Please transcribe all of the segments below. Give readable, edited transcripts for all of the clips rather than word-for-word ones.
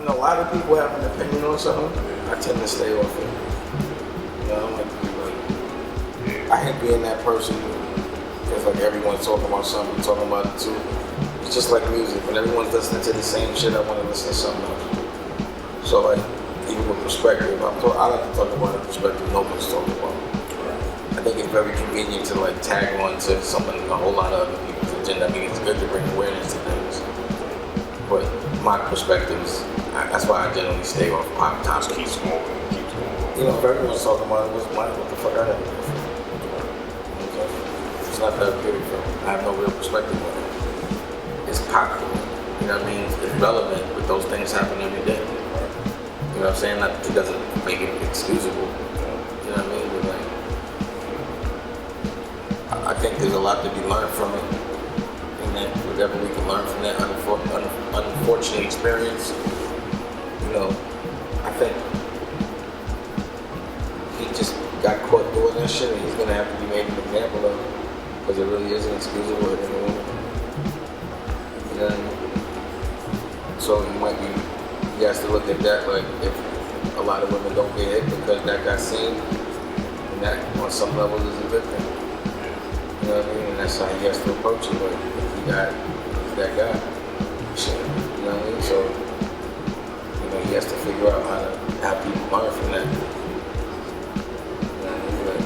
when a lot of people have an opinion on something, I tend to stay off it. You know, I don't like to be like, I hate being that person because like everyone's talking about something, you're talking about it too. It's just like music. When everyone's listening to the same shit, I want to listen to something else. So like, even with perspective, I like to talk about a perspective nobody's talking about. I think it's very convenient to like tag on to something a whole lot of other people's agenda. I mean, it's good to bring awareness to things. But my perspective is, that's why I generally stay off pop topics. Keeps going. You know, if everyone's talking about it, what's mine? What the fuck I have? It's not therapeutic for me. I have no real perspective on it. It's popular. You know what I mean? It's relevant, but those things happen every day. You know what I'm saying? It doesn't make it excusable. You know what I mean? But like, I think there's a lot to be learned from it. And that whatever we can learn from that unfortunate experience, you know, I think he just got caught doing that shit and he's gonna have to be made an example of it. Because it really isn't excusable at any moment. You know what I mean? So he has to look at that like if a lot of women don't get hit because that got seen, and that on some level is a good thing. You know what I mean? And that's how he has to approach it. Like if he's that guy. Shit. You know what I mean? So, you know, he has to figure out how people learn from that. You know what I mean? Like,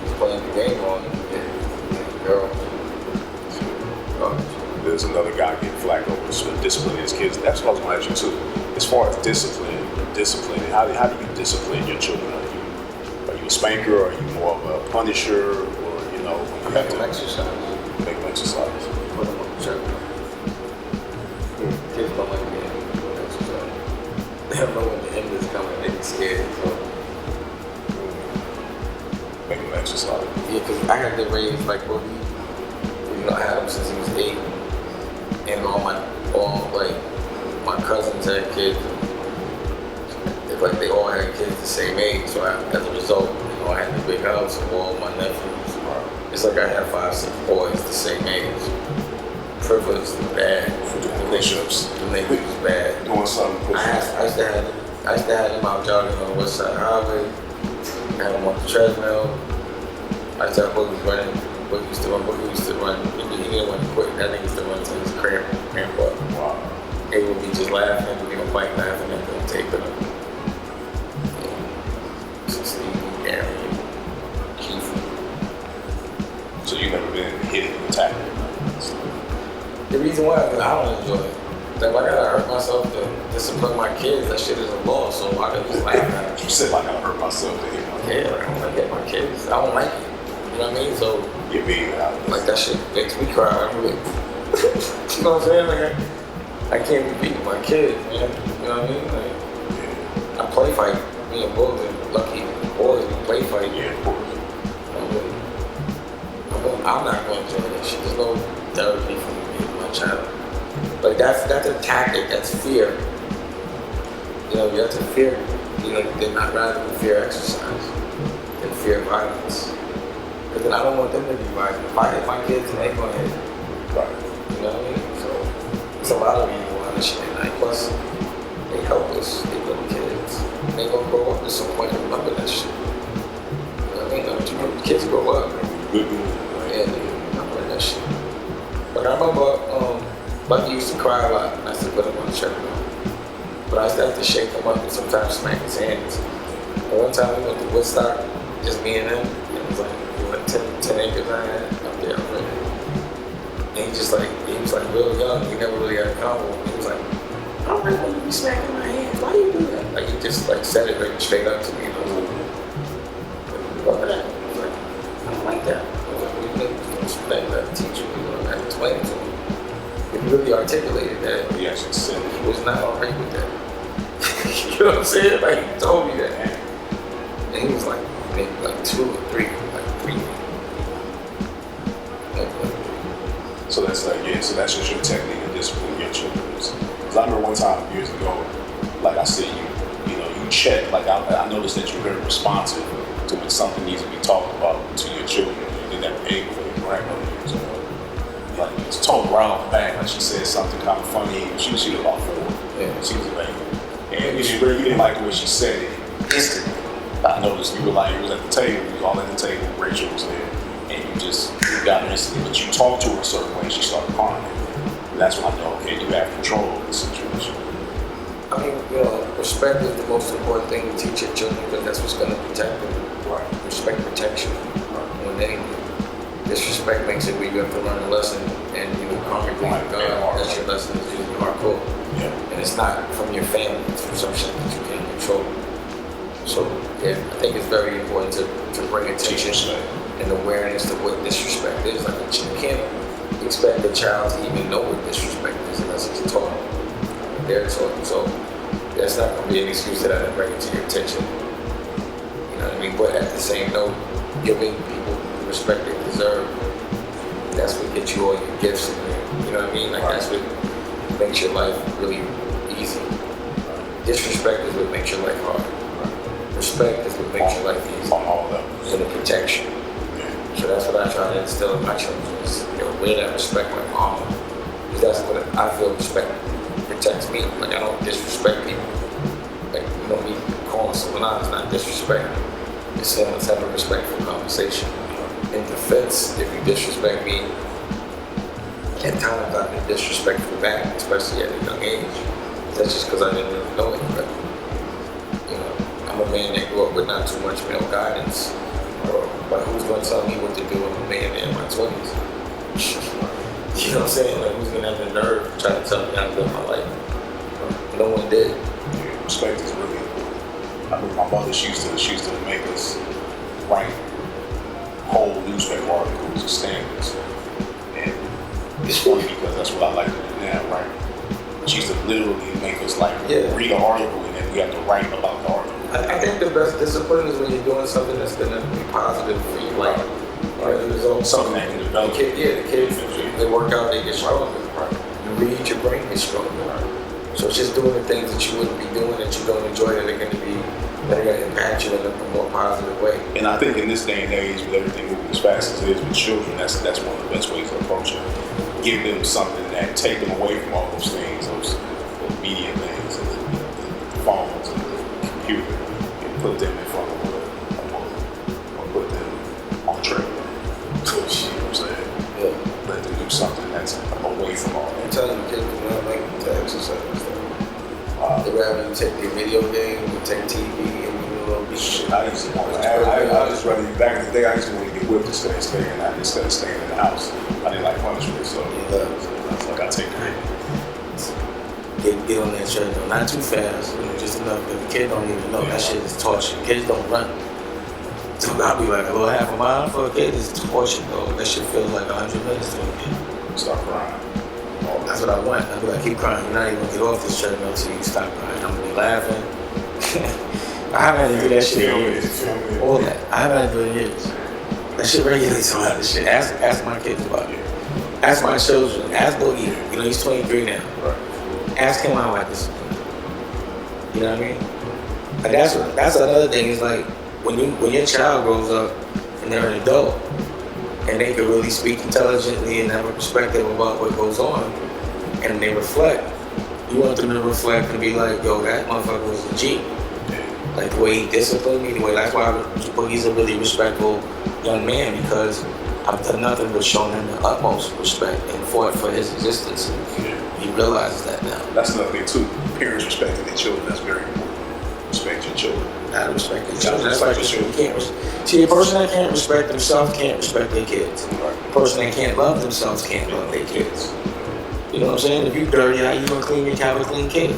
he's playing the game on girls. There's another guy getting flagged over for disciplining his kids. That's what I was going to ask you too. As far as discipline, how do you discipline your children? Are you a spanker, or are you more of a punisher, or you know? I make them exercise. Make them exercise. Put them on the treadmill. Kids don't like being exercise. They don't know when the end is coming. They get scared. So. Make them exercise. Yeah, because I had to raise like Boogie. You know, I had him since he was 8, and all my cousins had kids. Like they all had kids the same age, so as a result, you know, I had the big house of all my nephews. It's like I had 5, 6 boys the same age. Privilege was bad. Relationships. The nigga was bad. Doing something. I used to have him out jogging on the West Side Highway. I had him on the treadmill. I used to have Boogie running. Boogie used to run. He didn't want to quit. That nigga used to run until he was cramp up. Wow. They would be just laughing. We'd be on bike laughing and then tape it up. So you've never been hit and attacked? The reason why is I don't enjoy it. Like, if I gotta hurt myself to discipline my kids, that shit is a law, so I can just laugh at it. You said I gotta hurt myself to hit my kids. Yeah, I don't like hit my kids. I don't like it. You know what I mean? So, you're being like, that shit makes me cry. I'm like, you know what I'm saying? Like, I can't be beating my kids, man. You know what I mean? Like, I play fight. Me and Bulls are lucky boys, we play fight. Yeah, of course. I'm not going to join that shit. There's no therapy for me and my child. Like that's a tactic. That's fear. You know, you have to fear. You know, then I'd rather fear exercise than fear violence. Because then I don't want them to be violent. If I hit my kids, they ain't gonna hit. Right. You know what I mean? So it's a lot of reasons why this shit ain't nice. Plus, they helpless. They little kids. They gonna grow up at some point and remember that shit. You know what I mean? Kids grow up. Yeah, remember that shit. But I remember, Bucky used to cry a lot, and I used to put him on the treadmill. But I used to have to shake him up and sometimes smack his hands. And one time we went to Woodstock, just me and him, and it was like, 10 acres I had up there already. And he was like real young, he never really had a combo. He was like, I don't really want you to be smacking my hands, why you do that? Like he just like said it like straight up to me, and I was like, what that? I was like, I don't like that. I was like, what do you mean? Respect that teacher, you know, I explained it to him. He really articulated that. He actually said he was not alright with that. You know what I'm saying? Like he told me that. And he was like maybe like 2 or 3, like 3. So that's like, yeah, so that's just your technique of disciplining your children. Because I remember one time years ago, like I said, you know, you check, like I noticed that you're very responsive to when something needs to be talked about to your children. You did that big for your grandmother years ago. Like it's told around back, like she said something kind of funny. She was about 4. Yeah. She was a baby. And you didn't like the way she said it instantly. I noticed you was at the table, you was all at the table, Rachel was there, and you got her instantly, but you talked to her a certain way, she started crying. And that's when I know, okay, you have control of the situation. I mean, respect is the most important thing to teach your children because that's what's going to protect them. Right. Respect protection. When they disrespect makes it where you have to learn a lesson and congregate with God. That's your lesson is using hardcore. Yeah. And it's not from your family, it's from some shit that you can't control. So yeah, I think it's very important to bring attention and awareness to what disrespect is. Like you can't expect a child to even know what disrespect is unless it's taught. They're taught. So that's not going to be an excuse that I didn't bring it to your attention. You know what I mean? But at the same note, giving people the respect they deserve, that's what gets you all your gifts in there. You know what I mean? Like that's what makes your life really easy. Disrespect is what makes your life hard. Respect is what makes your life easy. On all levels. And the protection. So that's what I try to instill in my children is, wear that respect like armor. Because that's what I feel respect protects me. Like I don't disrespect people. Like me calling someone out is not disrespect. It's saying let's have a respectful conversation. In defense, if you disrespect me, at times I've been disrespectful back, especially at a young age. That's just because I didn't really know it. But, I'm a man that grew up with not too much male guidance. But who's going to tell me what to do? I'm a man in my 20s. You know what I'm saying? Like, who's going to have the nerve to try to tell me how to live my life? No one did. Yeah, respect is really important. I mean, my mother, she used to make us write whole newspaper articles and standards. And it's funny because that's what I like to do now, right? She used to literally make us read an article and then we have to write about the article. I think the best discipline is when you're doing something that's going to be positive for you. Like, something that can develop. The kids, they work out, they get stronger. Right. You read, your brain gets stronger. Right. So it's just doing the things that you wouldn't be doing that you don't enjoy that are going to impact you in a more positive way. And I think in this day and age, with everything moving as fast as it is with children, that's one of the best ways to approach it. Give them something that take them away from all those things, those media things, and the phones and the computer, and put them in front of a woman, or put them on track. You know what I'm saying? Yeah. Let them do something that's away from all that. I'm telling you, kids do not like to exercise. They'd rather you take your video game, you take TV, and you do a little bit. Shit, I just rather, back in the day, I used to want to get whipped instead of staying in the house. I didn't like punishment, so that's like I take it. Get on that treadmill, not too fast, just enough that the kid don't even know that shit is torture. Kids don't run. So I'll be like a little half a mile for a kid is torture, though. That shit feels like 100 minutes to a kid. Start crying. That's what I want. I'll be like, keep crying. You're not even gonna get off this treadmill until you stop crying. I'm gonna be laughing. I haven't had to do that shit in years. All that. I haven't had to do it in years. That shit regulates a lot of shit. Ask my kids about it. Ask my children. Ask Boogie. He's 23 now. Right. Ask him how I discipline. You know what I mean? Like that's another thing. Is like when your child grows up and they're an adult and they can really speak intelligently and have a perspective about what goes on, and they reflect. You want them to reflect and be like, yo, that motherfucker was a G. Like the way he disciplined me, the way that's why he's a really respectful young man, because I've done nothing but shown him the utmost respect and fought for his existence. And he realizes that now. That's another thing too. Parents respecting their children, that's very important. Respect your children. Gotta respect their children. That's like you can't see a person that can't respect themselves can't respect their kids. A person that can't love themselves can't love their kids. You know what I'm saying? If you dirty, how you gonna have a clean kid?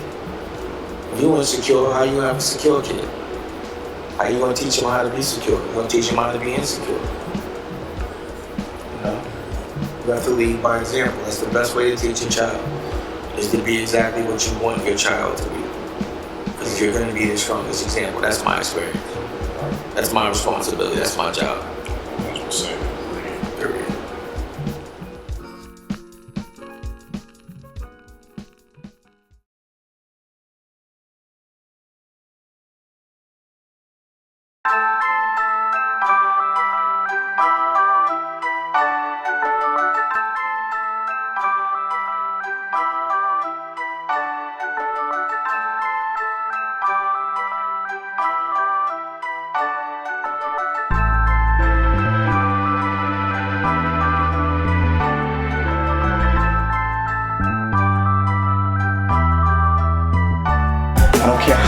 If you insecure, how you gonna have a secure kid? How you gonna teach them how to be secure? You gonna teach them how to be insecure? You have to lead by example. That's the best way to teach a child, is to be exactly what you want your child to be. Because you're gonna be the strongest example. That's my experience. That's my responsibility. That's my job. That's what's saying. Period.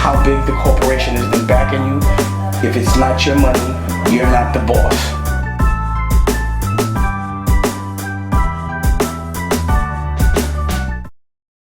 how big the corporation has been backing you. If it's not your money, you're not the boss.